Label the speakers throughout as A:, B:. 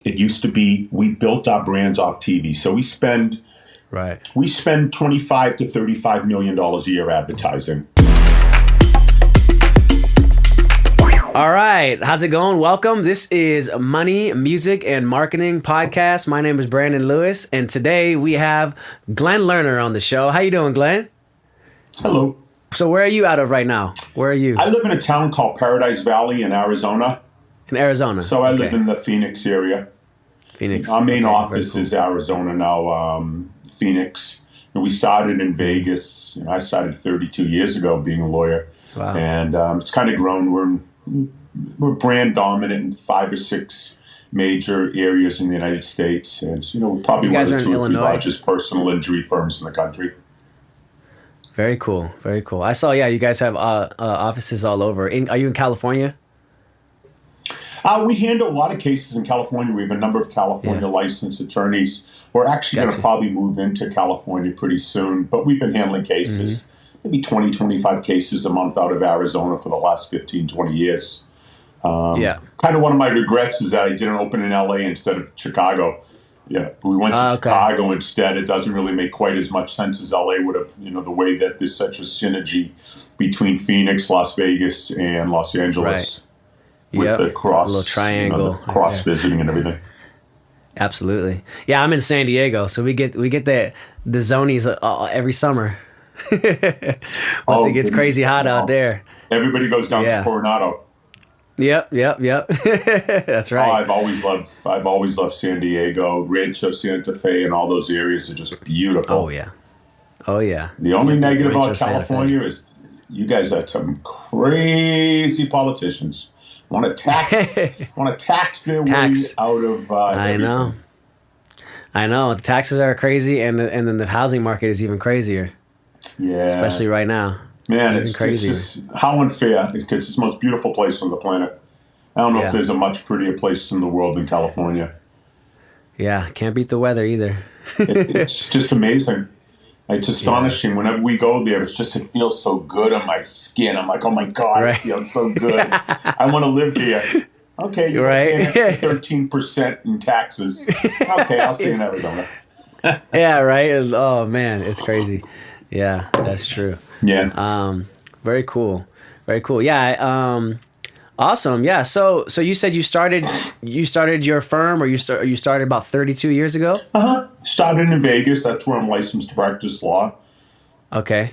A: It used to be we built our brands off TV. So we spend 25 to 35 million dollars a year advertising.
B: All right, how's it going? Welcome. This is Money, Music, and Marketing Podcast. My name is Brandon Lewis, and today we have Glen Lerner on the show. How you doing, Glenn?
A: Hello.
B: So where are you out of right now? Where are you?
A: I live in a town called Paradise Valley in Arizona.
B: In Arizona.
A: So I live in the Phoenix area.
B: Phoenix.
A: Our main office is Arizona now, Phoenix. And we started in Vegas. I started 32 years ago being a lawyer.
B: Wow.
A: And it's kind of grown. We're brand dominant in 5 or 6 major areas in the United States. And, we're probably one of the 2 or 3 largest personal injury firms in the country.
B: Very cool. Very cool. I saw, you guys have offices all over. Are you in California?
A: We handle a lot of cases in California. We have a number of California licensed attorneys. We're actually going to probably move into California pretty soon, but we've been handling cases, maybe 20, 25 cases a month out of Arizona for the last 15, 20 years. Kind of one of my regrets is that I didn't open in LA instead of Chicago. Yeah, we went to Chicago instead. It doesn't really make quite as much sense as LA would have, the way that there's such a synergy between Phoenix, Las Vegas, and Los Angeles. With the cross,
B: little triangle,
A: the cross visiting and everything.
B: Absolutely, yeah. I'm in San Diego, so we get the zonies every summer. Once it gets crazy hot out there,
A: everybody goes down to Coronado.
B: Yep. That's right.
A: I've always loved San Diego, Rancho Santa Fe, and all those areas are just beautiful.
B: Oh yeah.
A: The only negative about California is you guys have some crazy politicians. Want to tax their way out of everything.
B: I know. The taxes are crazy, and then the housing market is even crazier.
A: Yeah.
B: Especially right now.
A: Man, it's just how unfair, because it's the most beautiful place on the planet. I don't know if there's a much prettier place in the world than California.
B: Yeah, can't beat the weather either.
A: It's just amazing. It's astonishing. Whenever we go there, it feels so good on my skin. I'm like, oh my God, it feels so good. I want to live here. Okay, you're paying 13% in taxes. Okay, I'll stay in Arizona.
B: Yeah, right. Oh man, it's crazy. Yeah, that's true.
A: Yeah.
B: Very cool. Very cool. Yeah. Awesome. Yeah. So you said you started your firm, or you started about 32 years ago?
A: Started in Vegas. That's where I'm licensed to practice law.
B: Okay.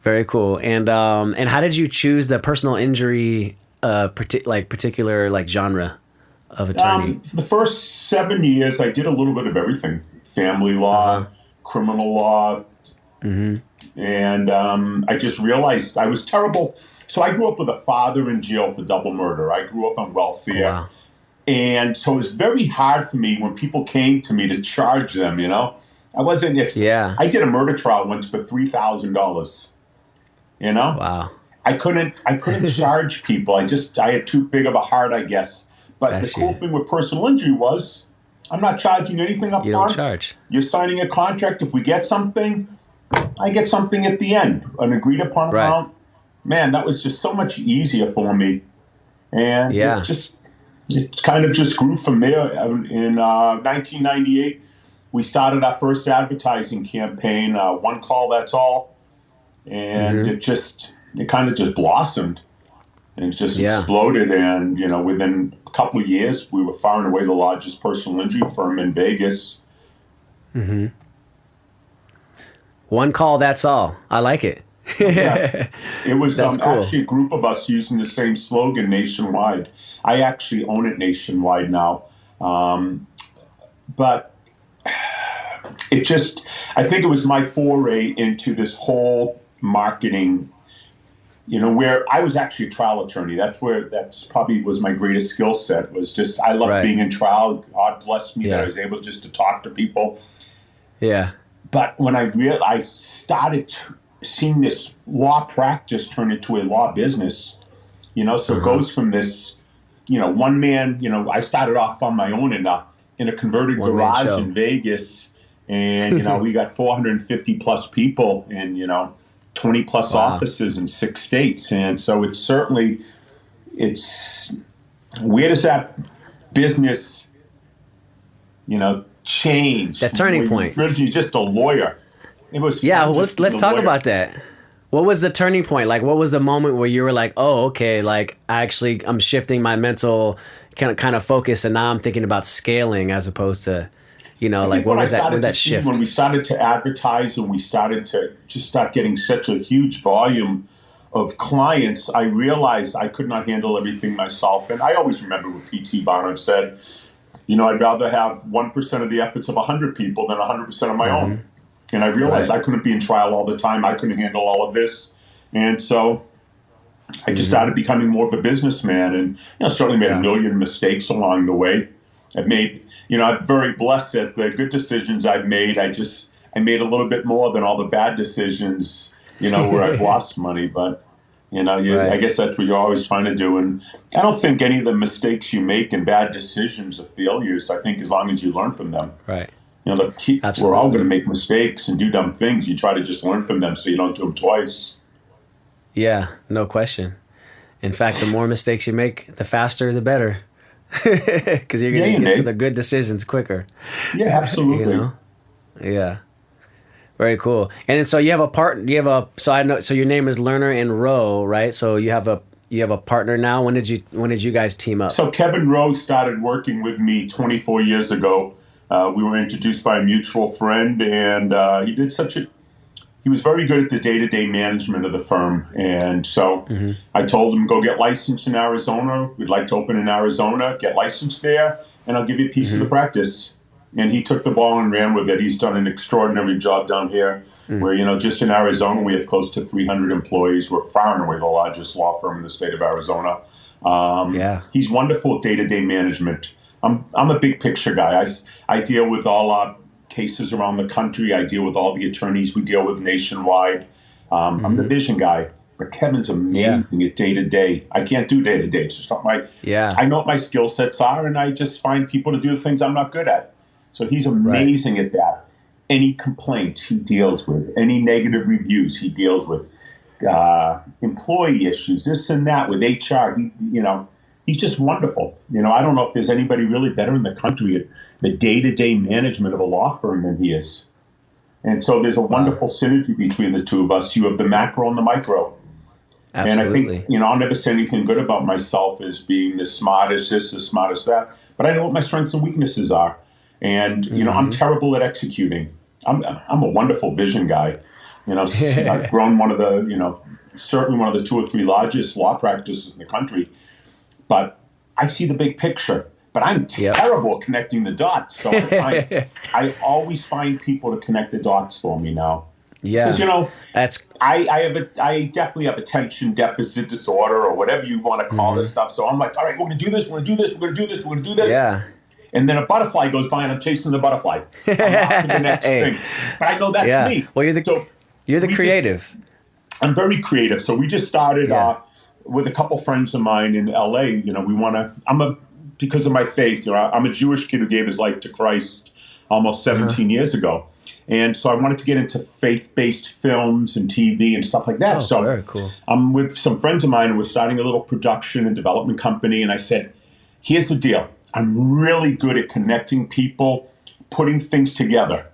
B: Very cool. And how did you choose the personal injury particular genre of attorney?
A: The first 7 years, I did a little bit of everything: family law, criminal law, and I just realized I was terrible. So I grew up with a father in jail for double murder. I grew up on welfare.
B: Wow.
A: And so it was very hard for me when people came to me to charge them, I wasn't, I did a murder trial once for $3,000,
B: Wow.
A: I couldn't charge people. I had too big of a heart, I guess. But the cool thing with personal injury was I'm not charging anything up front.
B: You don't charge.
A: You're signing a contract. If we get something, I get something at the end, an agreed upon amount. Man, that was just so much easier for me. And it kind of just grew from there. In 1998, we started our first advertising campaign, One Call, That's All. And it kind of just blossomed and just exploded. And, within a couple of years, we were far and away the largest personal injury firm in Vegas.
B: Mm-hmm. One Call, That's All. I like it.
A: It was
B: cool.
A: Actually a group of us using the same slogan nationwide. I actually own it nationwide now. But I think it was my foray into this whole marketing, where I was actually a trial attorney. That's probably was my greatest skill set, was just, I love being in trial. God blessed me that I was able just to talk to people.
B: Yeah.
A: But when I started seeing this law practice turn into a law business, so it goes from this, one man, I started off on my own in a converted garage in Vegas, and, we got 450 plus people and, 20 plus offices in 6 states. And so it's where does that business, change.
B: That turning point.
A: You're just a lawyer. It was
B: let's talk about that. What was the turning point? Like, what was the moment where you were like, oh, okay, like I'm shifting my mental kind of focus, and now I'm thinking about scaling as opposed to, like what was that shift?
A: When we started to advertise and we started to just start getting such a huge volume of clients, I realized I could not handle everything myself. And I always remember what P.T. Barnum said, I'd rather have 1% of the efforts of 100 people than 100% of my own. And I realized I couldn't be in trial all the time. I couldn't handle all of this. And so I just started becoming more of a businessman, and certainly made a million mistakes along the way. I've made, I'm very blessed that the good decisions I've made. I made a little bit more than all the bad decisions, where I've lost money. But, I guess that's what you're always trying to do. And I don't think any of the mistakes you make and bad decisions are failures. I think as long as you learn from them.
B: Right.
A: We're all going to make mistakes and do dumb things. You try to just learn from them so you don't do them twice.
B: Yeah, no question. In fact, the more mistakes you make, the faster, the better. Because you're going to get to the good decisions quicker.
A: Yeah, absolutely.
B: Yeah. Very cool. And so you have so I know, so your name is Lerner and Rowe, right? So you have a partner now. When did you guys team up?
A: So Kevin Rowe started working with me 24 years ago. We were introduced by a mutual friend, and he was very good at the day-to-day management of the firm. And so I told him, go get licensed in Arizona. We'd like to open in Arizona, get licensed there, and I'll give you a piece of the practice. And he took the ball and ran with it. He's done an extraordinary job down here where, just in Arizona, we have close to 300 employees. We're far and away the largest law firm in the state of Arizona. He's wonderful at day-to-day management. I'm a big picture guy. I deal with all our cases around the country. I deal with all the attorneys we deal with nationwide. I'm the vision guy. But Kevin's amazing at day-to-day. I can't do day-to-day. It's just not my... I know what my skill sets are, and I just find people to do the things I'm not good at. So he's amazing at that. Any complaints he deals with, any negative reviews he deals with, employee issues, this and that with HR. He's just wonderful. I don't know if there's anybody really better in the country at the day-to-day management of a law firm than he is. And so there's a wonderful synergy between the two of us. You have the macro and the micro.
B: Absolutely.
A: And I think, I'll never say anything good about myself as being the smartest this, the smartest that. But I know what my strengths and weaknesses are. And, I'm terrible at executing. I'm a wonderful vision guy. I've grown one of the, certainly one of the 2 or 3 largest law practices in the country. But I see the big picture. But I'm terrible at connecting the dots. So I always find people to connect the dots for me now.
B: Yeah.
A: Because, I definitely have attention deficit disorder or whatever you want to call this stuff. So I'm like, all right, we're going to do this, we're going to do this, we're going to do this, we're going to do this.
B: Yeah.
A: And then a butterfly goes by and I'm chasing the butterfly. I'm off to the next thing. But I know that's me.
B: Well, you're the creative.
A: I'm very creative. So we just started with a couple friends of mine in LA. Because of my faith, I'm a Jewish kid who gave his life to Christ almost 17 years ago. And so I wanted to get into faith-based films and TV and stuff like that.
B: Oh,
A: so
B: very cool.
A: I'm with some friends of mine and we're starting a little production and development company. And I said, here's the deal. I'm really good at connecting people, putting things together.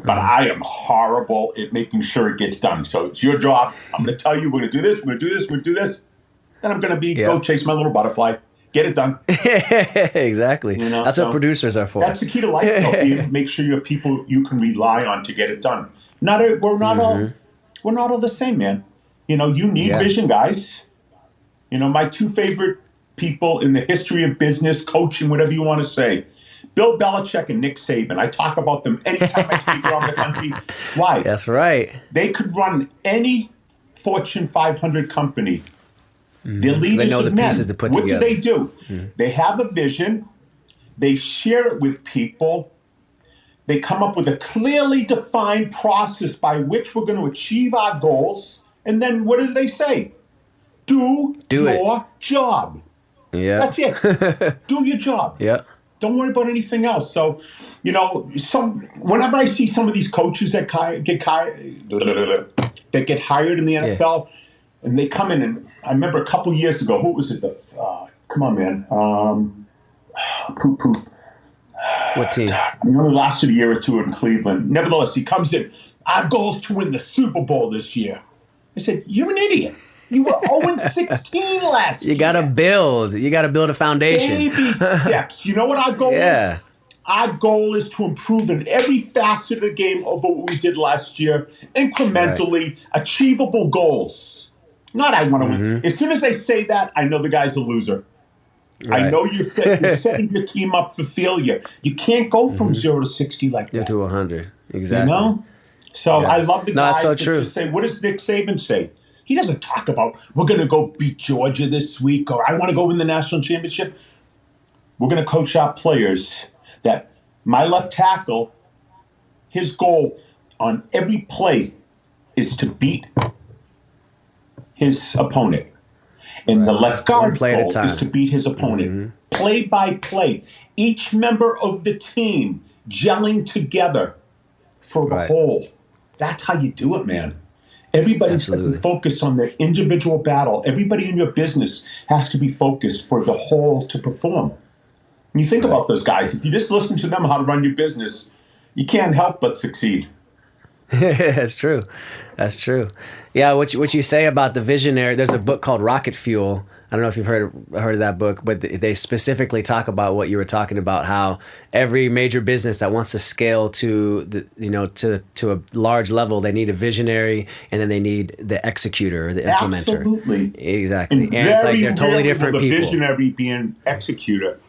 A: But I am horrible at making sure it gets done. So it's your job. I'm going to tell you, we're going to do this, we're going to do this, we're going to do this. Then I'm going to go chase my little butterfly. Get it done.
B: Exactly. That's what producers are for.
A: That's the key to life, though. Make sure you have people you can rely on to get it done. We're not all the same, man. You need vision guys. My 2 favorite people in the history of business, coaching, whatever you want to say, Bill Belichick and Nick Saban. I talk about them anytime I speak around the country. Why?
B: That's right.
A: They could run any Fortune 500 company. They're leaders
B: they know the
A: of men.
B: pieces to put
A: what
B: together.
A: Do they do? They have a vision. They share it with people. They come up with a clearly defined process by which we're going to achieve our goals. And then what do they say? Do your job.
B: Yeah.
A: That's it. Do your job.
B: Yeah.
A: Don't worry about anything else. So, whenever I see some of these coaches that get hired in the NFL, and they come in, and I remember a couple years ago, who was it? Come on, man. Poop, poop.
B: What team?
A: He only lasted a year or two in Cleveland. Nevertheless, he comes in. Our goal is to win the Super Bowl this year. I said, you're an idiot. You were 0-16 last year.
B: You gotta build. You gotta build a foundation.
A: Baby steps. You know what our goal is? Our goal is to improve in every facet of the game over what we did last year, incrementally, achievable goals. Not I want to win. As soon as they say that, I know the guy's a loser. Right. I know you're setting your team up for failure. You can't go from 0 to 60 like that.
B: To 100. Exactly.
A: You know? So I love the guys
B: so
A: that
B: true.
A: just say, what does Nick Saban say? He doesn't talk about, we're going to go beat Georgia this week, or I want to go win the national championship. We're going to coach our players that my left tackle, his goal on every play is to beat his opponent. And the left guard's goal is to beat his opponent. Play by play. Each member of the team gelling together for the whole. That's how you do it, man. Everybody's focused on their individual battle. Everybody in your business has to be focused for the whole to perform. When you think about those guys, if you just listen to them how to run your business, you can't help but succeed.
B: That's true. That's true. Yeah, what you say about the visionary, there's a book called Rocket Fuel. I don't know if you've heard of that book, but they specifically talk about what you were talking about, how every major business that wants to scale to to a large level, they need a visionary, and then they need the executor or the implementer.
A: Absolutely.
B: Exactly. And it's like they're totally different people.
A: The visionary being executor.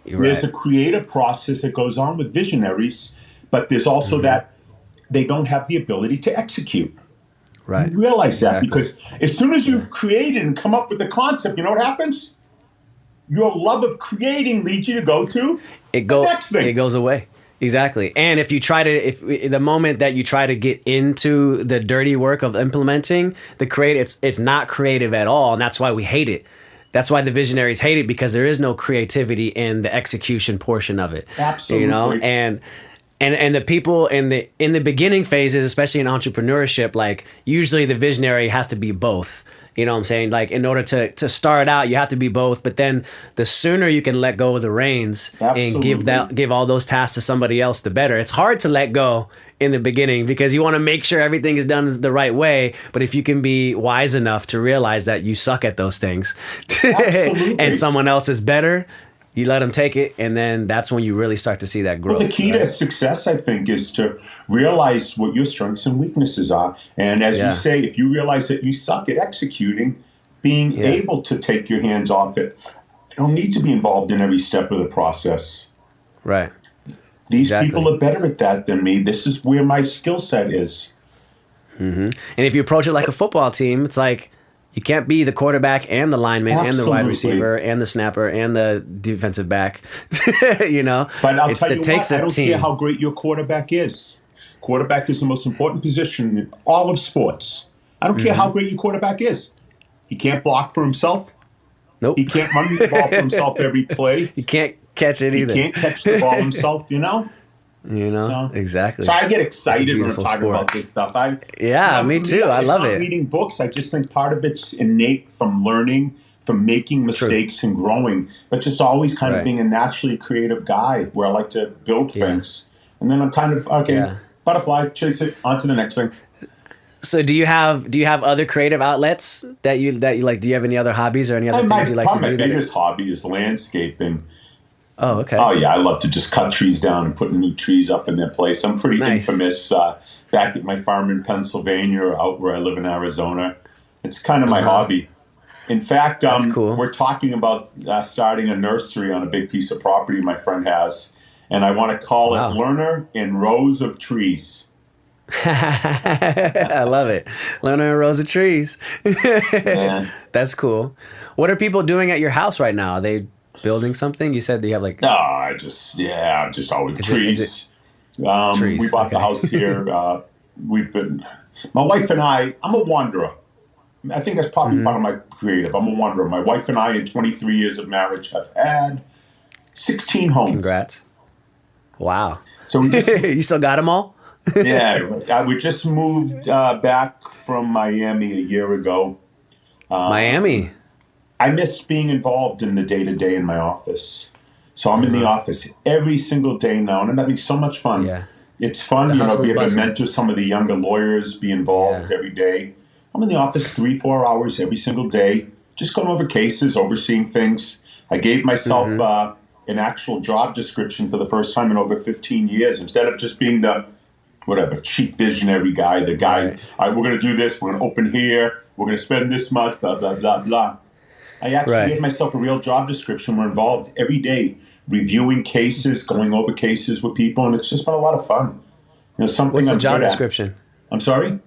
A: There's a creative process that goes on with visionaries, but there's also that they don't have the ability to execute.
B: Right.
A: You realize that because as soon as you've created and come up with the concept, you know what happens? Your love of creating leads you to go to the next thing.
B: It goes away. Exactly. And if the moment that you try to get into the dirty work of implementing the creative, it's not creative at all. And that's why we hate it. That's why the visionaries hate it, because there is no creativity in the execution portion of it.
A: Absolutely.
B: You know, and the people in the beginning phases, especially in entrepreneurship, like usually the visionary has to be both. You know what I'm saying? Like in order to start out, you have to be both. But then the sooner you can let go of the reins and give all those tasks to somebody else, the better. It's hard to let go in the beginning because you want to make sure everything is done the right way. But if you can be wise enough to realize that you suck at those things and someone else is better, you let them take it, and then that's when you really start to see that growth.
A: Well, the key to success, I think, is to realize what your strengths and weaknesses are. And as you say, if you realize that you suck at executing, being able to take your hands off it, you don't need to be involved in every step of the process.
B: Right.
A: These people are better at that than me. This is where my skill set is.
B: Mm-hmm. And if you approach it like a football team, it's like, you can't be the quarterback and the lineman and the wide receiver and the snapper and the defensive back, you know?
A: But I'll tell you what, I don't care how great your quarterback is. Quarterback is the most important position in all of sports. I don't care how great your quarterback is. He can't block for himself.
B: Nope.
A: He can't run the ball for himself every play.
B: He can't catch it either.
A: He can't catch the ball himself, you know?
B: Exactly.
A: So I get excited when I'm talking about this stuff.
B: Me too. I love it.
A: Reading books, I just think part of it's innate from learning, from making mistakes and growing, but just always kind of being a naturally creative guy where I like to build things. And then I'm kind of, butterfly, chase it, on to the next thing.
B: So do you have other creative outlets that you like? Do you have any other hobbies or any other things you like to do?
A: My biggest hobby is landscaping.
B: Oh, okay.
A: Oh, yeah. I love to just cut trees down and put new trees up in their place. I'm pretty infamous back at my farm in Pennsylvania or out where I live in Arizona. It's kind of my hobby. In fact,
B: cool.
A: We're talking about starting a nursery on a big piece of property my friend has, and I want to call it Lerner and Rows of Trees.
B: I love it. Lerner and Rows of Trees. That's cool. What are people doing at your house right now? Are they building something? You said you have like...
A: No, just always trees. Trees. We bought the house here. My wife and I'm a wanderer. I think that's probably part of my creative. I'm a wanderer. My wife and I, in 23 years of marriage, have had 16 homes.
B: Congrats. Wow.
A: So
B: you still got them all?
A: Yeah. We just moved back from Miami a year ago.
B: Miami?
A: I miss being involved in the day-to-day in my office. So I'm in the office every single day now, and I'm having so much fun.
B: Yeah.
A: It's fun, be able to mentor some of the younger lawyers, be involved every day. I'm in the office 3-4 hours every single day, just going over cases, overseeing things. I gave myself an actual job description for the first time in over 15 years, instead of just being the chief visionary guy, the guy, all right, we're going to do this, we're going to open here, we're going to spend this much, blah, blah, blah, blah. I actually gave myself a real job description. We're involved every day, reviewing cases, going over cases with people, and it's just been a lot of fun. Something
B: What's the
A: I'm
B: job
A: good at.
B: description?
A: I'm sorry?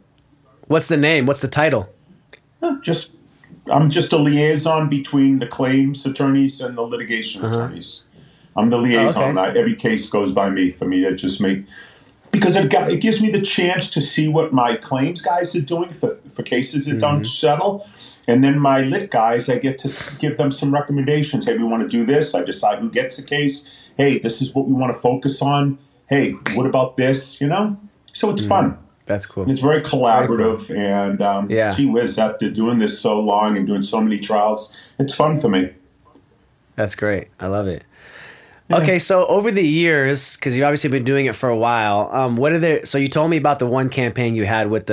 B: What's the name? What's the title?
A: I'm just a liaison between the claims attorneys and the litigation attorneys. I'm the liaison.
B: Oh, okay.
A: Every case goes by me for me to just make, because it gives me the chance to see what my claims guys are doing for cases that don't settle. And then my lit guys, I get to give them some recommendations. Hey, we want to do this. I decide who gets the case. Hey, this is what we want to focus on. Hey, what about this? So it's fun.
B: That's cool.
A: And it's very collaborative. Very cool. And gee whiz, after doing this so long and doing so many trials, it's fun for me. That's
B: great. I love it. Yeah. Okay, so over the years, because you've obviously been doing it for a while, so you told me about the one campaign you had with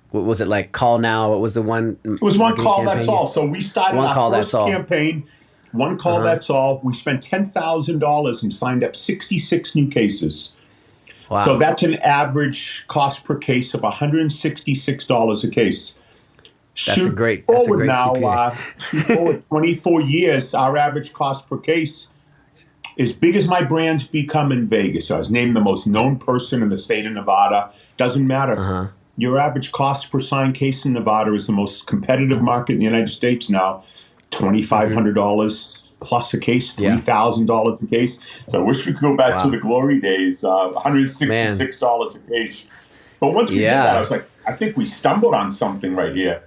B: what was it, like Call Now? What was the one?
A: It was One Call, That's All. So we started our first campaign, One Call, That's All. We spent $10,000 and signed up 66 new cases. Wow. So that's an average cost per case of $166 a case.
B: That's a great CPA.
A: Forward 24 years, our average cost per case, as big as my brand's become in Vegas. I was named the most known person in the state of Nevada. Doesn't matter. Your average cost per signed case in Nevada is the most competitive market in the United States now. $2,500 plus a case, $3,000 a case. So I wish we could go back to the glory days, $166 a case. But once we did that, I was like, I think we stumbled on something right here.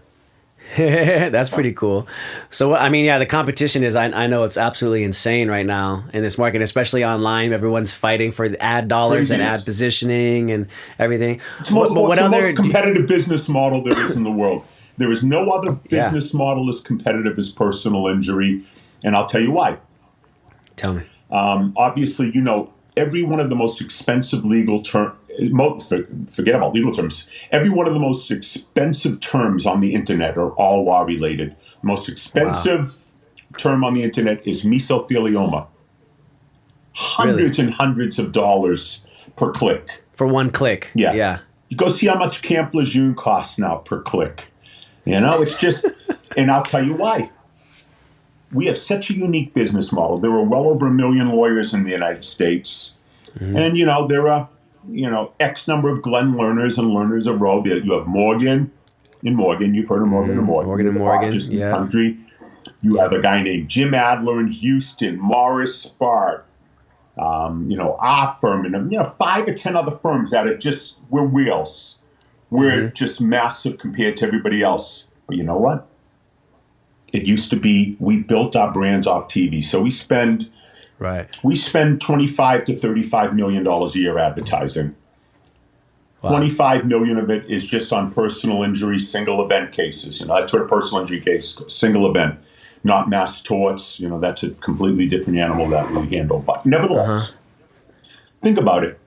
B: That's pretty cool. So, I mean, the competition is, I know it's absolutely insane right now in this market, especially online. Everyone's fighting for ad dollars and ad positioning and everything.
A: It's the most competitive business model there is in the world. There is no other business model as competitive as personal injury. And I'll tell you why.
B: Tell me.
A: Obviously, every one of the most expensive legal terms, forget about legal terms, every one of the most expensive terms on the internet are all law related. The most expensive term on the internet is mesothelioma. Hundreds and hundreds of dollars per click.
B: For one click. Yeah.
A: You go see how much Camp Lejeune costs now per click. It's just, and I'll tell you why. We have such a unique business model. There are well over 1 million lawyers in the United States. And, there are, X number of Glen Lerners and learners of Rowe. You have Morgan and Morgan. You've heard of Morgan and Morgan.
B: Morgan and Morgan,
A: in the country. You have a guy named Jim Adler in Houston, Morris Spark, our firm, and 5 or 10 other firms that are just, we're wheels. We're just massive compared to everybody else. But you know what? It used to be, we built our brands off TV. So we spend $25 to $35 million a year advertising. Wow. 25 million of it is just on personal injury, single event cases. That's what a personal injury case, single event, not mass torts. That's a completely different animal that we handle. But nevertheless, think about it.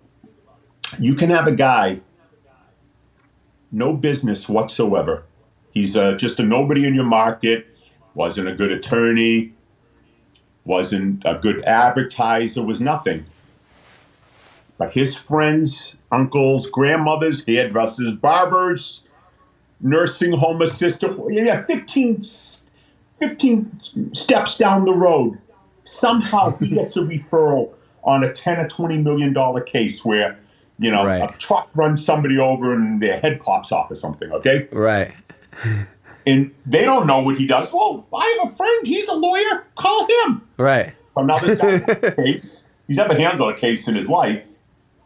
A: You can have a guy, no business whatsoever. He's just a nobody in your market, wasn't a good attorney, wasn't a good advertiser, was nothing. But his friends, uncles, grandmothers, hairdressers, barbers, nursing home assistant, 15 steps down the road, somehow he gets a referral on a $10 or $20 million case where, a truck runs somebody over and their head pops off or something, okay?
B: Right.
A: And they don't know what he does. Well, I have a friend. He's a lawyer. Call him.
B: Right.
A: So now this guy has a case. He's never handled a case in his life.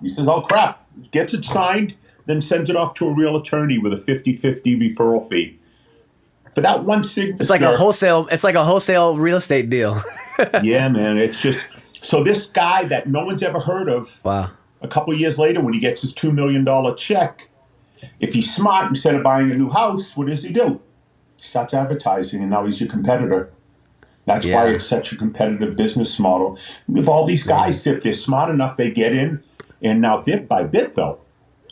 A: He says, oh, crap. Gets it signed, then sends it off to a real attorney with a 50-50 referral fee. For that one signature.
B: It's like a wholesale real estate deal.
A: Yeah, man. It's just, so this guy that no one's ever heard of.
B: Wow.
A: A couple of years later, when he gets his $2 million check, if he's smart, instead of buying a new house, what does he do? He starts advertising, and now he's your competitor. That's why it's such a competitive business model. With all these guys, if they're smart enough, they get in. And now bit by bit, though,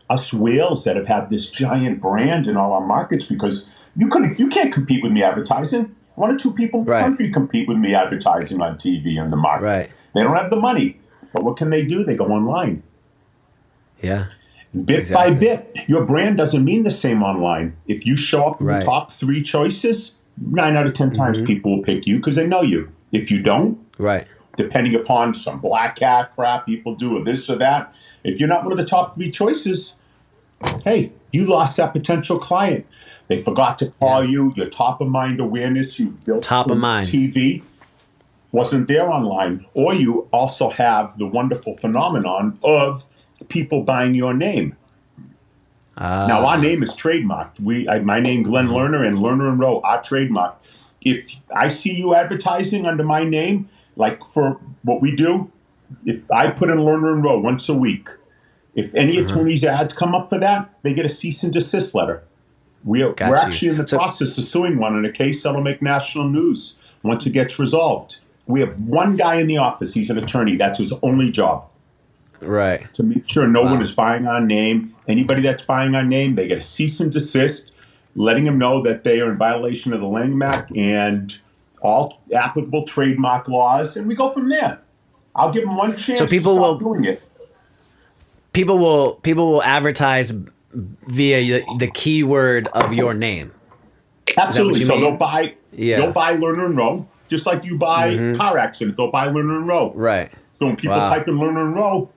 A: us whales that have had this giant brand in all our markets, because you can't compete with me advertising. One or two people in the country compete with me advertising on TV in the market.
B: Right.
A: They don't have the money. But what can they do? They go online.
B: Yeah.
A: Bit by bit, your brand doesn't mean the same online. If you show up in the top 3 choices, 9 out of 10 times people will pick you because they know you. If you don't, depending upon some black hat crap people do or this or that, if you're not one of the top 3 choices, hey, you lost that potential client. They forgot to call you. Your top of mind awareness you built
B: top of mind
A: TV wasn't there online. Or you also have the wonderful phenomenon of people buying your name. Now, our name is trademarked. My name, Glen Lerner, and Lerner and Rowe are trademarked. If I see you advertising under my name, like for what we do, if I put in Lerner and Rowe once a week, if any attorney's ads come up for that, they get a cease and desist letter. We're actually in the process of suing one in a case that'll make national news once it gets resolved. We have one guy in the office. He's an attorney. That's his only job.
B: Right.
A: To make sure no one is buying our name. Anybody that's buying our name, they get a cease and desist, letting them know that they are in violation of the Lanham Act and all applicable trademark laws, and we go from there. I'll give them one chance to stop doing it.
B: People will advertise via the keyword of your name.
A: Absolutely. So they'll buy Lerner and Rowe, just like you buy car accident. They'll buy Lerner and Rowe.
B: Right.
A: So when people type in Lerner and Rowe,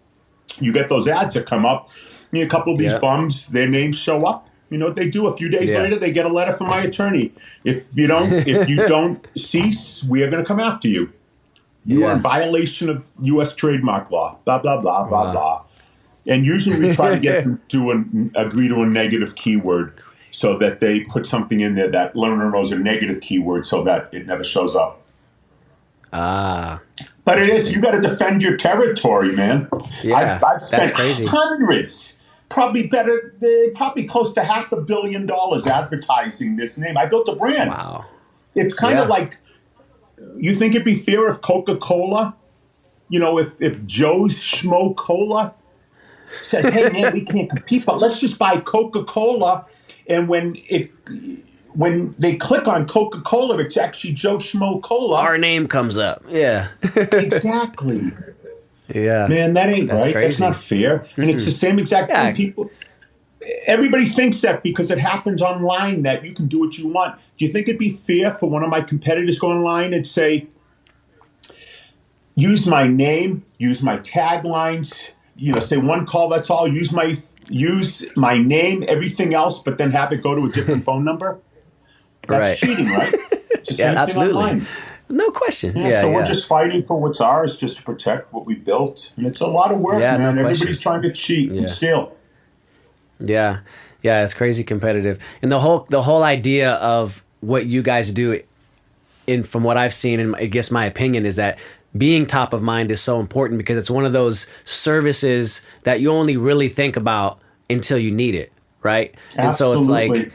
A: you get those ads that come up. A couple of these bums, their names show up. You know what they do? A few days later, they get a letter from my attorney. If you don't cease, we are going to come after you. You are in violation of U.S. trademark law. Blah blah blah blah blah. And usually we try to get them to agree to a negative keyword, so that they put something in there that Lerner knows a negative keyword, so that it never shows up. But it is, you got to defend your territory, man.
B: Yeah,
A: I've spent hundreds, probably close to $500 million advertising this name. I built a brand.
B: Wow.
A: It's kind of like, you think it'd be fair if Coca-Cola, if Joe's Schmo Cola says, hey, man, we can't compete, but let's just buy Coca-Cola. And when they click on Coca-Cola, it's actually Joe Schmo Cola.
B: Our name comes up. Yeah.
A: Exactly.
B: Yeah.
A: Man, that ain't right.
B: Crazy.
A: That's not fair. And it's the same exact thing. Everybody thinks that because it happens online that you can do what you want. Do you think it'd be fair for one of my competitors to go online and say, use my name, use my taglines, say one call, that's all, use my name, everything else, but then have it go to a different phone number? That's cheating, right? Just
B: absolutely.
A: Online.
B: No question.
A: So we're just fighting for what's ours, just to protect what we built. And it's a lot of work, man.
B: No
A: Everybody's trying to cheat and steal.
B: Yeah. Yeah, it's crazy competitive. And the whole idea of what you guys do, from what I've seen, and I guess my opinion is that being top of mind is so important, because it's one of those services that you only really think about until you need it, right?
A: Absolutely.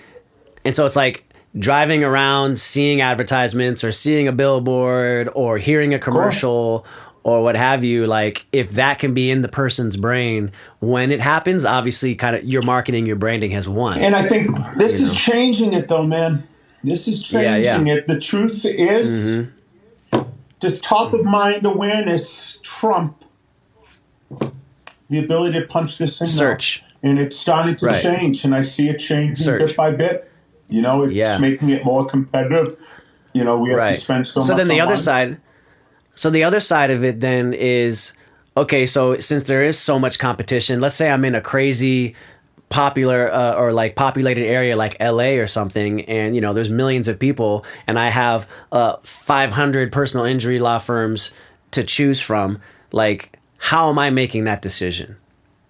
B: And so it's like driving around, seeing advertisements or seeing a billboard or hearing a commercial or what have you. Like, if that can be in the person's brain when it happens, obviously kind of your marketing, your branding has won.
A: And I think this is changing it, though, man. This is changing it. The truth is, does top of mind awareness trump the ability to punch this thing
B: search?
A: And it's starting to change, and I see it changing bit by bit. It's making it more competitive. We have to spend so much.
B: So then the other side. So the other side of it then is, okay, so since there is so much competition, let's say I'm in a crazy popular or like populated area like LA or something, and there's millions of people, and I have 500 personal injury law firms to choose from. Like, how am I making that decision?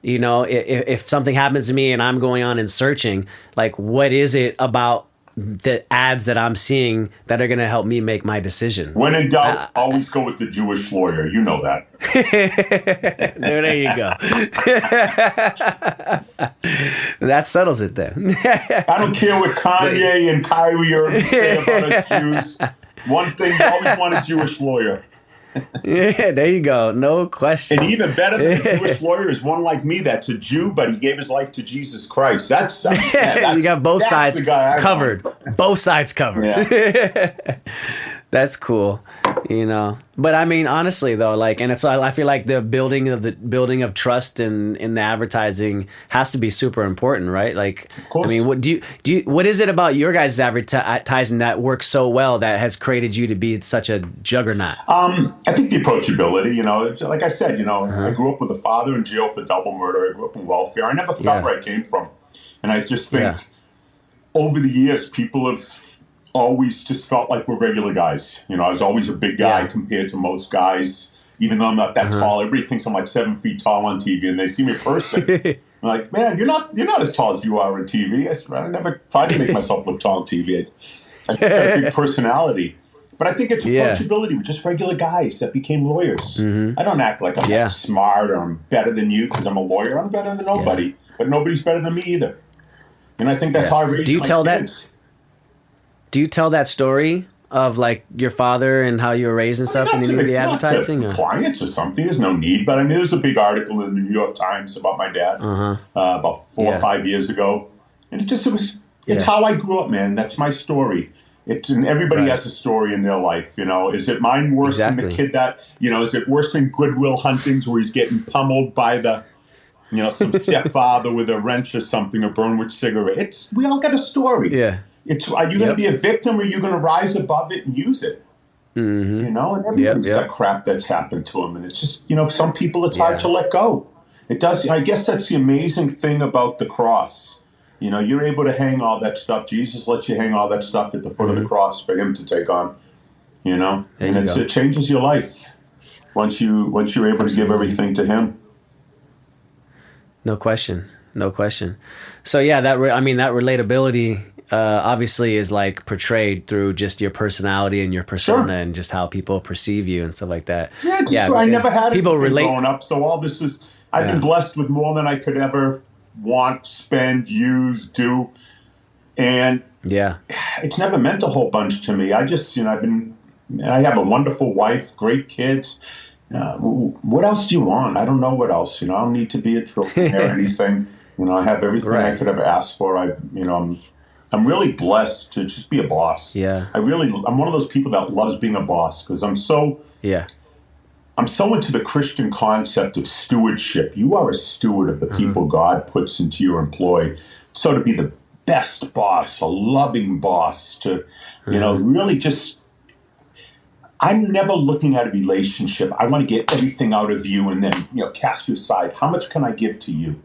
B: If something happens to me and I'm going on and searching, like, what is it about the ads that I'm seeing that are going to help me make my decision?
A: When in doubt, always go with the Jewish lawyer. You know that.
B: There you go. That settles it then.
A: I don't care what Kanye and Kyrie Irving say about us Jews. One thing, you always want a Jewish lawyer.
B: Yeah, there you go. No question.
A: And even better than a Jewish lawyer is one like me that's a Jew, but he gave his life to Jesus Christ. That's
B: you got both sides covered. Both sides covered.
A: Yeah.
B: That's cool, But I mean, honestly, though, like, and I feel like the building of trust in the advertising has to be super important, right? Like,
A: of course.
B: I mean, what is it about your guys' advertising that works so well that has created you to be such a juggernaut?
A: I think the approachability. Like I said, I grew up with a father in jail for double murder. I grew up in welfare. I never forgot where I came from, and I just think over the years, people have always just felt like we're regular guys. I was always a big guy compared to most guys, even though I'm not that tall. Everybody thinks I'm like 7 feet tall on TV, and they see me in person. I'm like, man, you're not as tall as you are on TV. I never tried to make myself look tall on TV. I got a big personality. But I think it's approachability. We're just regular guys that became lawyers. I don't act like I'm smart or I'm better than you because I'm a lawyer. I'm better than nobody, but nobody's better than me either. And I think that's how I raised my kids.
B: Do you tell that story of like your father and how you were raised and stuff in the advertising?
A: Not to clients or something. There's no need. But I mean, there's a big article in the New York Times about my dad about 4 or 5 years ago. And it's how I grew up, man. That's my story. And everybody has a story in their life, Is it mine worse than the kid that, is it worse than Goodwill Huntings where he's getting pummeled by some stepfather with a wrench or something, or Burnwood cigarette? We all got a story. Yeah. Are you going to be a victim, or are you going to rise above it and use it? And everybody's got crap that's happened to them. And it's just, some people it's hard to let go. It does. I guess that's the amazing thing about the cross. You're able to hang all that stuff. Jesus lets you hang all that stuff at the foot of the cross for him to take on, and it changes your life once you're able to give everything to him.
B: No question. So yeah, that relatability obviously is like portrayed through just your personality and your persona and just how people perceive you and stuff like that.
A: Yeah, I never had people growing up, so all this is I've been blessed with more than I could ever want, spend, use, do, and it's never meant a whole bunch to me. I just I have a wonderful wife, great kids. What else do you want? I don't know what else. I don't need to be a trillionaire or anything. I have everything I could ever ask for. I'm really blessed to just be a boss. Yeah. I'm one of those people that loves being a boss because I'm so into the Christian concept of stewardship. You are a steward of the people God puts into your employ. So to be the best boss, a loving boss, to really just. I'm never looking at a relationship. I want to get everything out of you and then, cast you aside. How much can I give to you?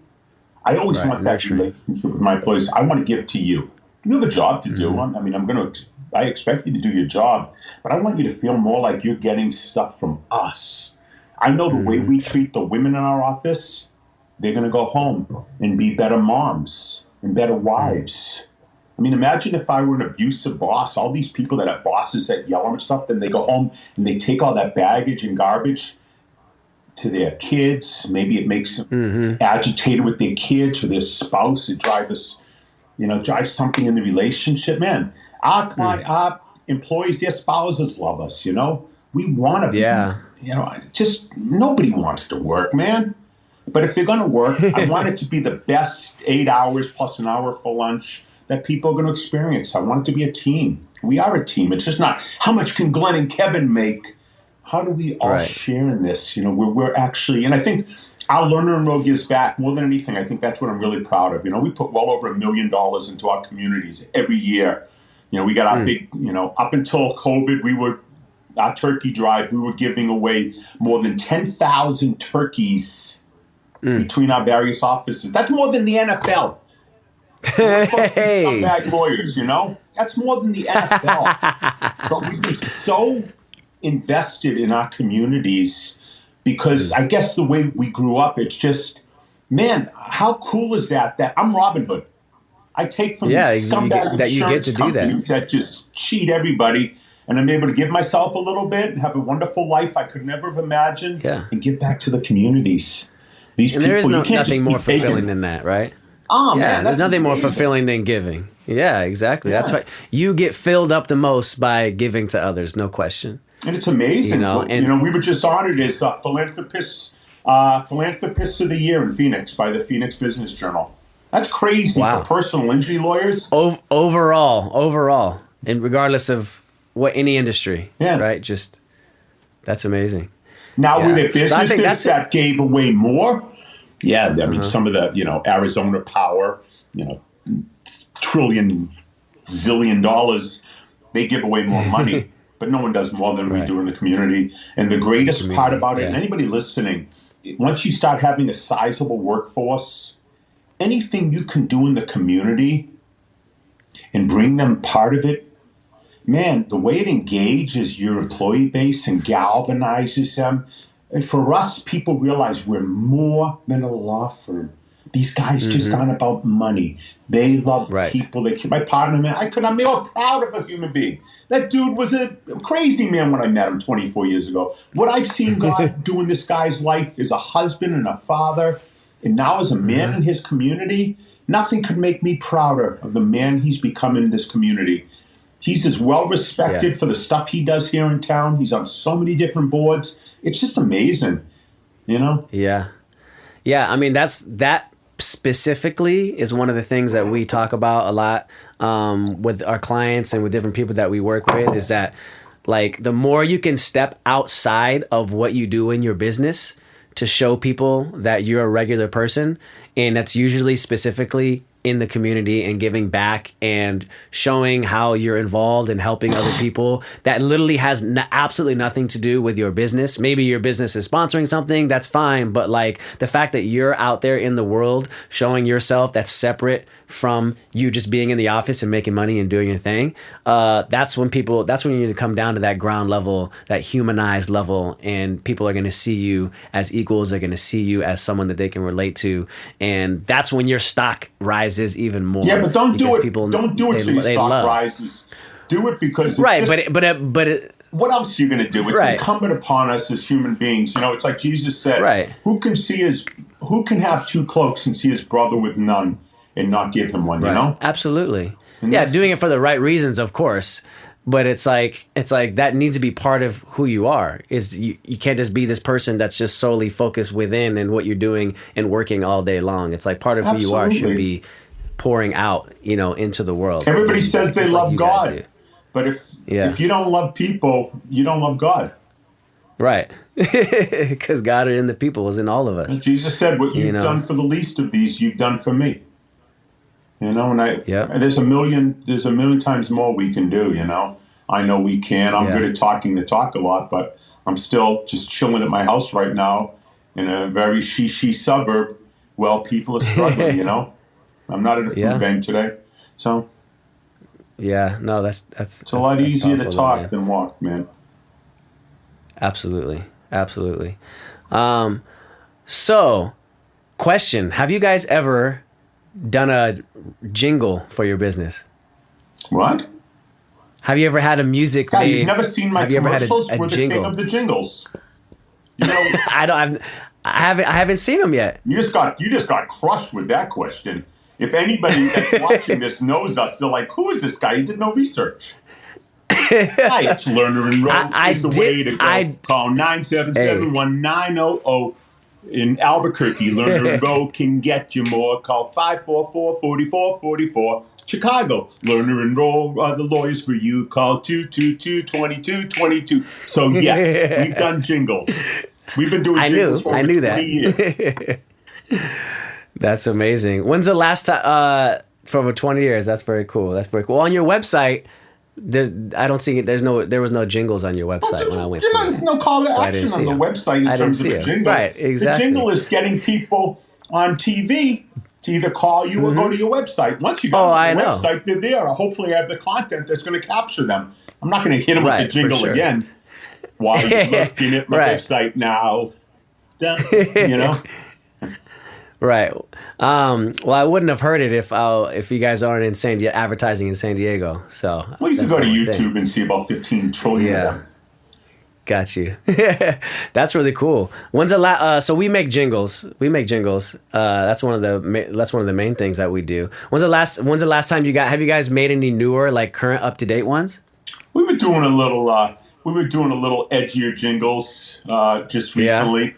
A: I always want that relationship with my employees. I want to give to you. You have a job to do. I expect you to do your job, but I want you to feel more like you're getting stuff from us. I know the way we treat the women in our office, they're going to go home and be better moms and better wives. Imagine if I were an abusive boss, all these people that have bosses that yell and stuff, then they go home and they take all that baggage and garbage to their kids. Maybe it makes them agitated with their kids or their spouse. It drives something in the relationship. Man, our employees, their spouses love us, We want to be, just nobody wants to work, man. But if they're going to work, I want it to be the best 8 hours plus an hour for lunch that people are going to experience. I want it to be a team. We are a team. It's just not, how much can Glenn and Kevin make? How do we all share in this? We're actually, and I think our Lerner and Rowe gives back more than anything. I think that's what I'm really proud of. We put well over $1 million into our communities every year. We got our big, up until COVID, our turkey drive, we were giving away more than 10,000 turkeys between our various offices. That's more than the NFL. Bad lawyers, That's more than the NFL. But we've been so invested in our communities because I guess the way we grew up, it's just, man, how cool is that I'm Robin Hood. I take from these scumbag that you get to do that just cheat everybody, and I'm able to give myself a little bit and have a wonderful life I could never have imagined and give back to the communities. These people,
B: there is nothing more fulfilling than that, right?
A: Oh, man.
B: There's nothing more fulfilling than giving. Yeah, exactly.
A: Yeah.
B: That's right. You get filled up the most by giving to others, no question.
A: And it's amazing.
B: And
A: We were just honored as philanthropists of the year in Phoenix by the Phoenix Business Journal. That's crazy for personal injury lawyers.
B: Overall, and regardless of what any industry, right? Just that's amazing.
A: Now, were there businesses that gave away more? Yeah, I mean, some of the, Arizona Power, zillion dollars, they give away more money, but no one does more than we do in the community. And the greatest part about it, and anybody listening, once you start having a sizable workforce, anything you can do in the community and bring them part of it, man, the way it engages your employee base and galvanizes them. And for us, people realize we're more than a law firm. These guys just aren't about money. They love people. My partner, man, I'm more proud of a human being. That dude was a crazy man when I met him 24 years ago. What I've seen God do in this guy's life as a husband and a father, and now as a man in his community, nothing could make me prouder of the man he's become in this community. He's as well respected for the stuff he does here in town. He's on so many different boards. It's just amazing,
B: Yeah. I mean, that specifically is one of the things that we talk about a lot with our clients and with different people that we work with, is that like the more you can step outside of what you do in your business to show people that you're a regular person, and that's usually specifically in the community and giving back and showing how you're involved and helping other people, that literally has absolutely nothing to do with your business. Maybe your business is sponsoring something, that's fine. But like the fact that you're out there in the world showing yourself, that's separate from you just being in the office and making money and doing your thing. That's when you need to come down to that ground level, that humanized level, and people are going to see you as equals. They're going to see you as someone that they can relate to. And that's when your stock rises even more.
A: Yeah, but don't do it. Don't do it so your stock rises. Do it because what else are you going to do? It's incumbent upon us as human beings. It's like Jesus said, who can have two cloaks and see his brother with none and not give him one,
B: Absolutely. Doing it for the right reasons, of course. But it's like that needs to be part of who you are. Is you can't just be this person that's just solely focused within and what you're doing and working all day long. It's like part of who you are should be pouring out, into the world.
A: Everybody says they love God, but if you don't love people, you don't love God.
B: Right. Because God in the people is in all of us.
A: And Jesus said, what you've done for the least of these, you've done for me. There's a million times more we can do, I know we can. I'm good at talking the talk a lot, but I'm still just chilling at my house right now in a very she suburb while people are struggling, I'm not at a food bank today. So
B: it's
A: a lot easier to talk than walk, man.
B: Absolutely. So, question, have you guys ever done a jingle for your business?
A: What?
B: Have you ever had a music made?
A: You've never seen my commercials? We're the king of the jingles.
B: I haven't seen them yet.
A: You just got crushed with that question. If anybody that's watching this knows us, they're like, who is this guy? He did no research. Hi, it's Lerner and Rowe. It's the way to go. Call 977-1900 in Albuquerque. Lerner and Rowe can get you more. Call 544-4444. Chicago, Lerner and Rowe are the lawyers for you. Call 222-2222. So yeah, we've done jingles. We've been doing jingles for over 20 years.
B: That's amazing. When's the last time? For over 20 years. That's very cool. On your website, there was no jingles on your website when I went.
A: There's no call to action on the website in terms of the jingle.
B: Right, exactly.
A: The jingle is getting people on TV to either call you or go to your website. Once you go to the website, they're there. Hopefully, I have the content that's going to capture them. I'm not going to hit them with the jingle again. While you're looking at my website now,
B: Right. Well, I wouldn't have heard it if you guys aren't in advertising in San Diego. So
A: you can go to YouTube and see about 15 trillion.
B: Yeah. Got you. That's really cool. When's the last? So we make jingles. That's one of the main things that we do. When's the last time you got? Have you guys made any newer, like current, up to date ones?
A: We were doing a little. We were doing a little edgier jingles just recently.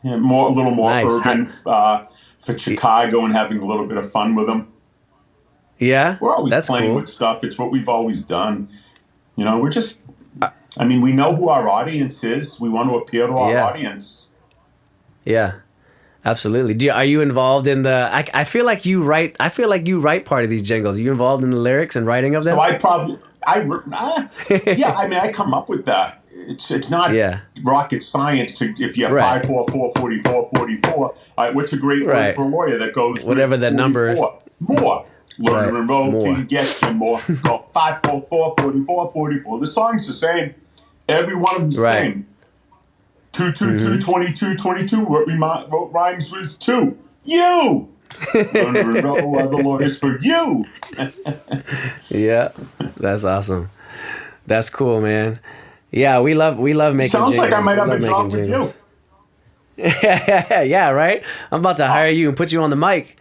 A: Yeah, a little more
B: nice.
A: urban for Chicago, and having a little bit of fun with them.
B: Yeah,
A: we're always playing
B: cool.
A: with stuff. It's what we've always done. You know, we're just. I mean, we know who our audience is. We want to appeal to our audience.
B: Yeah, absolutely. Are you involved in the? I feel like you write. I feel like you write part of these jingles. Are you involved in the lyrics and writing of them?
A: So yeah. I mean, I come up with that. It's not rocket science. If you have 5, 4, 4, 44, 44. What's a great word for a lawyer that goes
B: whatever that number
A: more. Lerner and Rowe can get you more. Go 5, 4, 4, 44, 44. The song's the same. Every one of them's the same. 2, 2, 2, 22, 22. What rhymes with 2? You! Lerner and Rowe are the lawyers for you.
B: Yeah, that's awesome. That's cool, man. Yeah, we love making
A: Sounds
B: jingles.
A: Like I might have a job with you.
B: Yeah, right? I'm about to hire you and put you on the mic.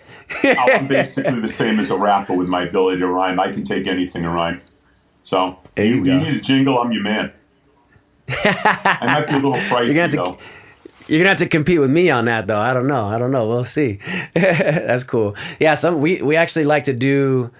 A: I'm basically the same as a rapper with my ability to rhyme. I can take anything to rhyme. So you need a jingle, I'm your man. I might be a little pricey, though.
B: You're gonna have to compete with me on that, though. I don't know. We'll see. That's cool. Yeah, we actually like to do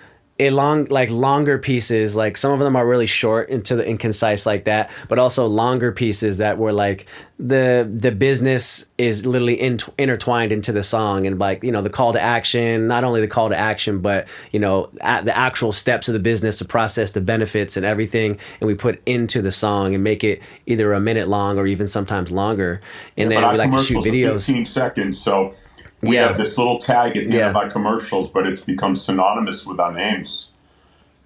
B: longer pieces. Like some of them are really short and concise like that, but also longer pieces that were like the business is literally intertwined into the song, and like, you know, the call to action, not only the call to action, but, you know, the actual steps of the business to process the benefits and everything, and we put into the song and make it either a minute long or even sometimes longer. And then we like to shoot videos.
A: 15 seconds, so we have this little tag at the end of our commercials, but it's become synonymous with our names,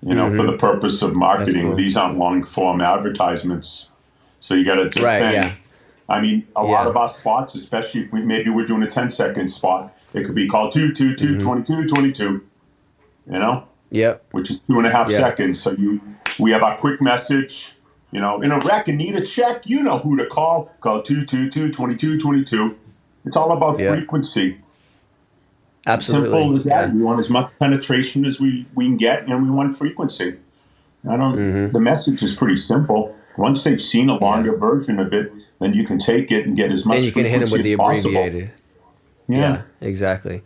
A: you know, for the purpose of marketing. Cool. These aren't long-form advertisements, so you got to just think. Yeah. I mean, a lot of our spots, especially if we're doing a 10-second spot, it could be called 2, 2, 2, 22, 22, you know?
B: Yep.
A: Which is 2.5 seconds. So we have our quick message, you know, in a wreck and need a check, you know who to call. Call 2, 2, 2, 22, 22. It's all about frequency.
B: Absolutely.
A: Simple as that. We want as much penetration as we can get, and we want frequency. The message is pretty simple. Once they've seen a longer version of it, then you can take it and get as much frequency as possible. And you can hit them with the abbreviated.
B: Yeah, exactly.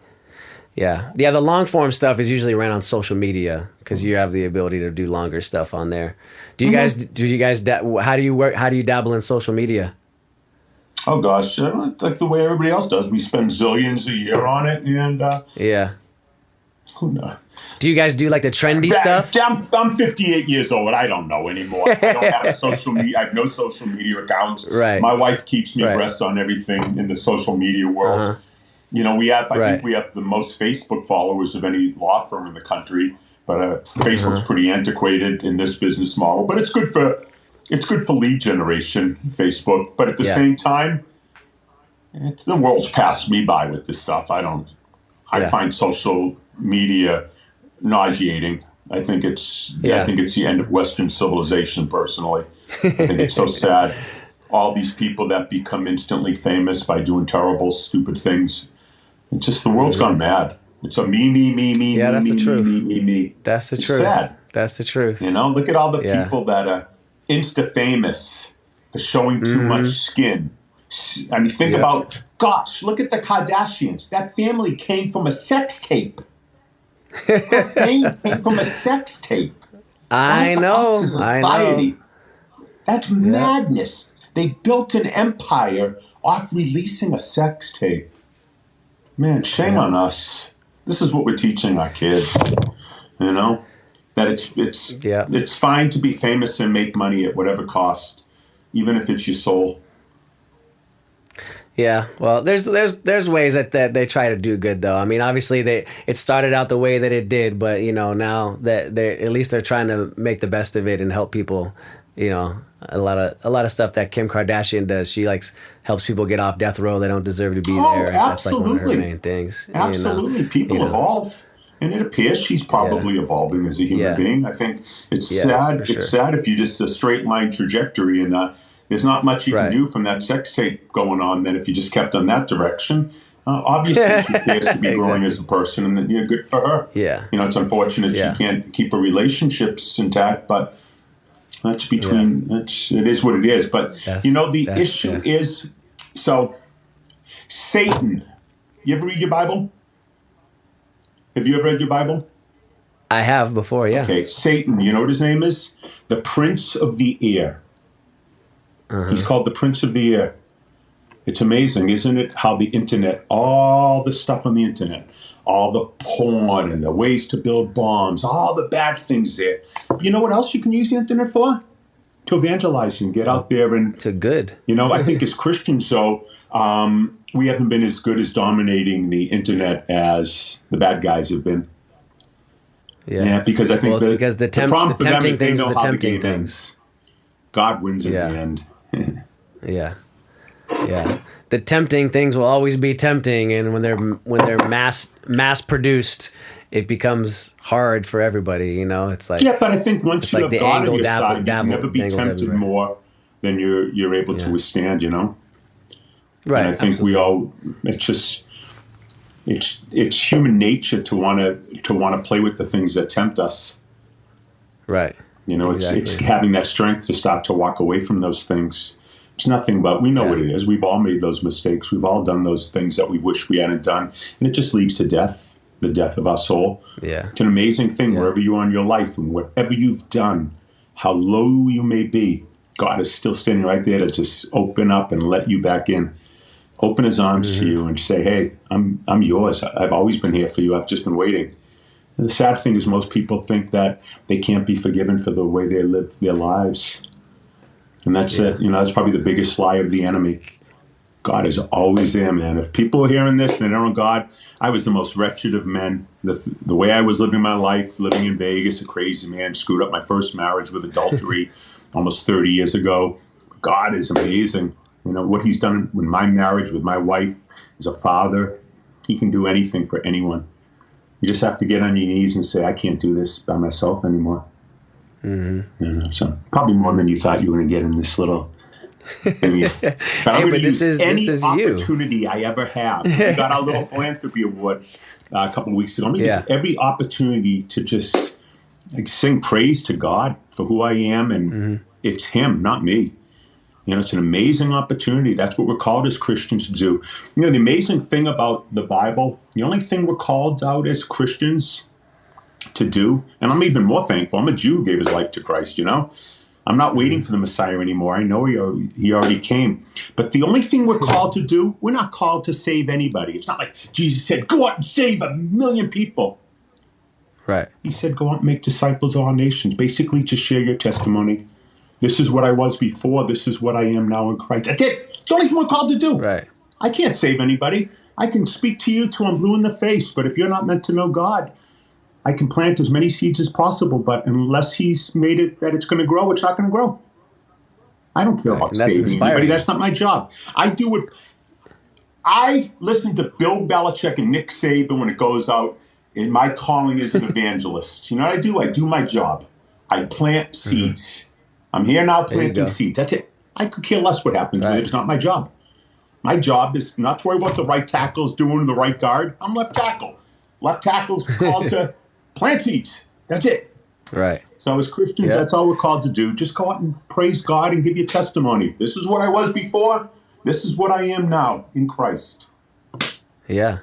B: Yeah. The long form stuff is usually ran on social media because you have the ability to do longer stuff on there. Do you guys how do you dabble in social media?
A: Oh gosh, like the way everybody else does. We spend zillions a year on it, and who knows?
B: Do you guys do like the trendy stuff?
A: I'm 58 years old. I don't know anymore. I don't have social media. I have no social media accounts.
B: Right.
A: My wife keeps me abreast on everything in the social media world. You know, I think we have the most Facebook followers of any law firm in the country. But Facebook's pretty antiquated in this business model. But it's good for lead generation, Facebook. But at the same time, the world's passed me by with this stuff. I find social media nauseating. I think it's the end of Western civilization, personally. I think it's so sad. All these people that become instantly famous by doing terrible, stupid things. It's just the world's gone mad. It's a me.
B: Yeah, that's the truth.
A: Me.
B: That's the truth.
A: Sad.
B: That's the truth.
A: You know, look at all the people that are Insta famous for showing too much skin. I mean, think about, gosh, look at the Kardashians. That family came from a sex tape. Her fame came from a sex tape.
B: I know.
A: That's madness. They built an empire off releasing a sex tape. Man, shame on us. This is what we're teaching our kids. You know, that it's fine to be famous and make money at whatever cost, even if it's your soul.
B: Yeah, well, there's ways that they try to do good, though. I mean, obviously it started out the way that it did, but you know, now that they're trying to make the best of it and help people. You know, a lot of stuff that Kim Kardashian does. She helps people get off death row. They don't deserve to be there.
A: Absolutely.
B: That's like one of her main things.
A: Absolutely, people evolve. And it appears she's probably evolving as a human being. I think it's sad.
B: Sure.
A: It's sad if you just a straight line trajectory, and there's not much you can do from that sex tape going on. Then if you just kept on that direction, obviously she appears to be growing as a person, and then good for her.
B: Yeah,
A: it's unfortunate she can't keep her relationships intact, but that's between. It is what it is. But the issue is Satan. You ever read your Bible? Have you ever read your Bible?
B: I have before, yeah.
A: Okay, Satan, you know what his name is? The Prince of the Air. He's called the Prince of the Air. It's amazing, isn't it? How the internet, all the stuff on the internet, all the porn and the ways to build bombs, all the bad things there. You know what else you can use the internet for? To evangelize and get out there and...
B: To good.
A: I think as Christians, we haven't been as good as dominating the internet as the bad guys have been. Yeah, because I think
B: the
A: problem for them is they know how the
B: tempting
A: game
B: things.
A: ends. God wins in the end.
B: Yeah. The tempting things will always be tempting, and when they're mass produced, it becomes hard for everybody. It's like
A: but I think once you have God on your side, you can never be tempted more than you're able to withstand.
B: Right.
A: And I think we all. It's human nature to want to play with the things that tempt us.
B: Right. Exactly.
A: It's having that strength to start to walk away from those things. It's nothing but we know what it is. We've all made those mistakes. We've all done those things that we wish we hadn't done, and it just leads to death, the death of our soul.
B: Yeah.
A: It's an amazing thing wherever you are in your life and whatever you've done, how low you may be, God is still standing right there to just open up and let you back in. Open his arms to you and say, hey, I'm yours. I've always been here for you. I've just been waiting. And the sad thing is most people think that they can't be forgiven for the way they live their lives. And that's it. That's probably the biggest lie of the enemy. God is always there, man. If people are hearing this and they don't know God, I was the most wretched of men. The way I was living my life, living in Vegas, a crazy man, screwed up my first marriage with adultery almost 30 years ago. God is amazing. What he's done with my marriage, with my wife, as a father, he can do anything for anyone. You just have to get on your knees and say, I can't do this by myself anymore. So probably more than you thought you were going to get in this little thing. But
B: this is
A: opportunity
B: you.
A: I ever have. We got our little philanthropy award a couple of weeks ago. Use every opportunity to just sing praise to God for who I am, and it's him, not me. It's an amazing opportunity. That's what we're called as Christians to do. The amazing thing about the Bible, the only thing we're called out as Christians to do, and I'm even more thankful, I'm a Jew who gave his life to Christ, I'm not waiting for the Messiah anymore. I know he already came. But the only thing we're called to do, we're not called to save anybody. It's not like Jesus said, go out and save 1 million people.
B: Right.
A: He said, go out and make disciples of all nations. Basically, just share your testimony. This is what I was before. This is what I am now in Christ. That's it. It's the only thing we're called to do.
B: Right.
A: I can't save anybody. I can speak to you till I'm blue in the face. But if you're not meant to know God, I can plant as many seeds as possible. But unless he's made it that it's going to grow, it's not going to grow. I don't care about saving anybody. That's not my job. I listen to Bill Belichick and Nick Saban when it goes out. And my calling is an evangelist. You know what I do? I do my job. I plant seeds. I'm here now planting seeds. That's it. I could care less what happens with it. It's not my job. My job is not to worry about the right tackle's doing in the right guard. I'm left tackle. Left tackle's called to plant seeds. That's it.
B: Right.
A: So as Christians, that's all we're called to do. Just go out and praise God and give your testimony. This is what I was before. This is what I am now in Christ.
B: Yeah.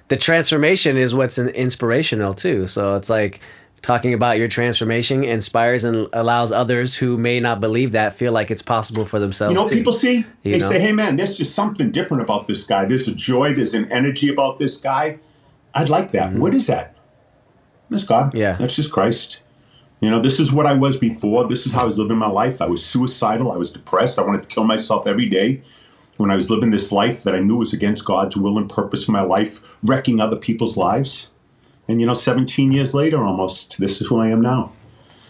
B: The transformation is what's inspirational too. So it's like talking about your transformation inspires and allows others who may not believe that feel like it's possible for themselves. Too.
A: People see, they say, hey man, there's just something different about this guy. There's a joy, there's an energy about this guy. I'd like that. What is that? That's God.
B: Yeah.
A: That's just Christ. This is what I was before. This is how I was living my life. I was suicidal. I was depressed. I wanted to kill myself every day when I was living this life that I knew was against God's will and purpose for my life, wrecking other people's lives. And 17 years later almost, this is who I am now.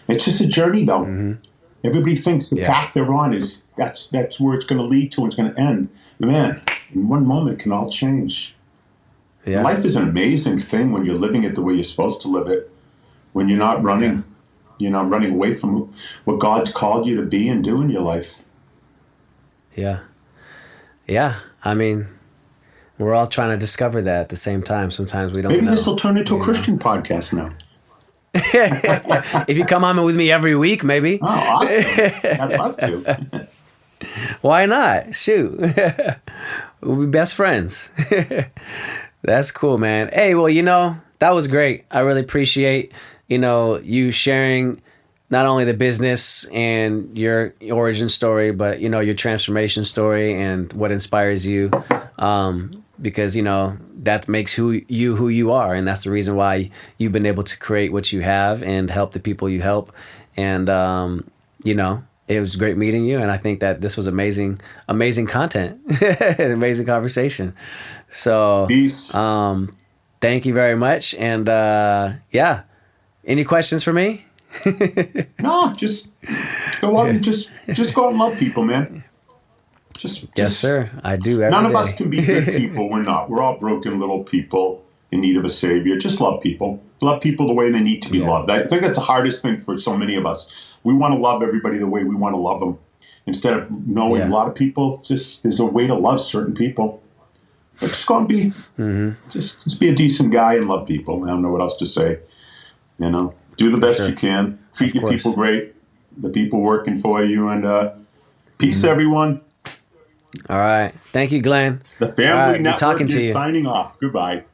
A: It's just a journey though. Everybody thinks the path they're on is that's where it's going to lead to and it's going to end. Man, in one moment it can all change.
B: Yeah.
A: Life is an amazing thing when you're living it the way you're supposed to live it. When you're not running, away from what God's called you to be and do in your life.
B: Yeah. Yeah. I mean, we're all trying to discover that at the same time. Sometimes we don't
A: Maybe
B: know.
A: this will turn into a Christian podcast now.
B: If you come on with me every week, maybe.
A: Oh, awesome. I'd love to.
B: Why not? Shoot. We'll be best friends. That's cool, man. Hey, well, that was great. I really appreciate, you sharing not only the business and your origin story, but, your transformation story and what inspires you. Because, that makes who you are. And that's the reason why you've been able to create what you have and help the people you help. And, it was great meeting you. And I think that this was amazing content, an amazing conversation. So,
A: peace.
B: Thank you very much. And, any questions for me?
A: No, just go out and just go out and love people, man.
B: Yes, sir. I do.
A: None of
B: day.
A: us can be good people. We're not. We're all broken little people in need of a savior. Just love people. Love people the way they need to be loved. I think that's the hardest thing for so many of us. We want to love everybody the way we want to love them. Instead of knowing a lot of people, there's a way to love certain people. But just go and be, just be a decent guy and love people. I don't know what else to say. Do the best you can. Treat your people great. The people working for you. And peace, everyone.
B: All right. Thank you, Glenn.
A: The Family
B: right,
A: Network
B: talking to
A: is
B: you.
A: signing off. Goodbye.